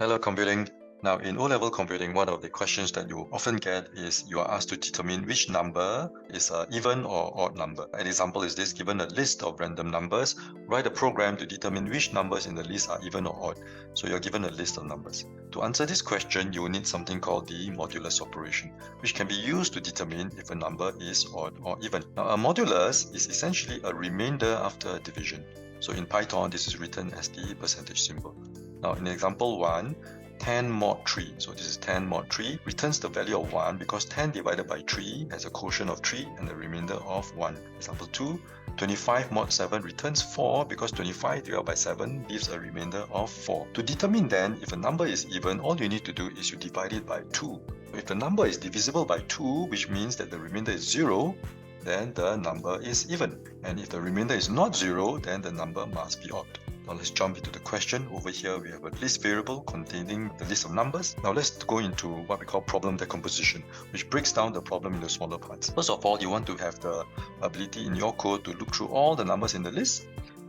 Hello computing. Now in O-level computing, one of the questions that you often get is you are asked to determine which number is an even or odd number. An example is this: given a list of random numbers, write a program to determine which numbers in the list are even or odd. So you're given a list of numbers. To answer this question, you will need something called the modulus operation, which can be used to determine if a number is odd or even. Now a modulus is essentially a remainder after division. So in Python, this is written as the percentage symbol. Now in example 1, 10 mod 3, so this is 10 mod 3, returns the value of 1 because 10 divided by 3 has a quotient of 3 and a remainder of 1. Example 2, 25 mod 7 returns 4 because 25 divided by 7 leaves a remainder of 4. To determine then if a number is even, all you need to do is you divide it by 2. If the number is divisible by 2, which means that the remainder is 0, then the number is even. And if the remainder is not 0, then the number must be odd. Now let's jump into the question. Over here we have a list variable containing the list of numbers. Now let's go into what we call problem decomposition, which breaks down the problem into smaller parts. First of all, you want to have the ability in your code to look through all the numbers in the list.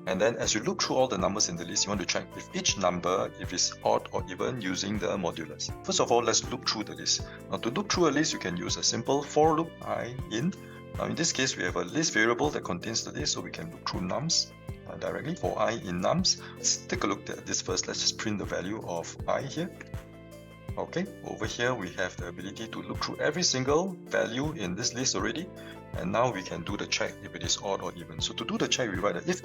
And then as you look through all the numbers in the list, you want to check if each number, if it's odd or even, using the modulus. First of all, let's look through the list. Now to look through a list, you can use a simple for loop I in. Now in this case, we have a list variable that contains the list, so we can look through nums directly. For I in nums, let's take a look at this first. Let's just print the value of I here. Okay, over here we have the ability to look through every single value in this list already, and now we can do the check if it is odd or even. So to do the check, we write a if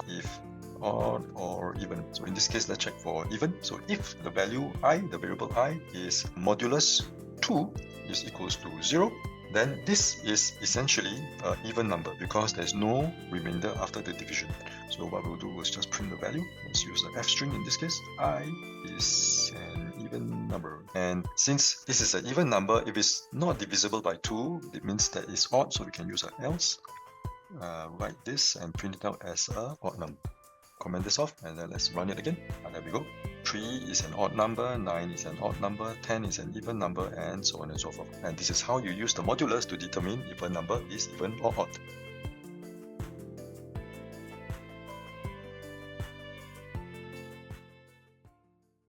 odd or even. So in this case, let's check for even. So if the value I, the variable I, is modulus 2 is equals to 0, then this is essentially an even number because there's no remainder after the division. So what we'll do is just print the value. Let's use the f string in this case. I is an even number. And since this is an even number, if it's not divisible by 2, it means that it's odd, so we can use an else. Write this and print it out as an odd number. Comment this off and then let's run it again. And there we go. 3 is an odd number, 9 is an odd number, 10 is an even number, and so on and so forth. And this is how you use the modulus to determine if a number is even or odd.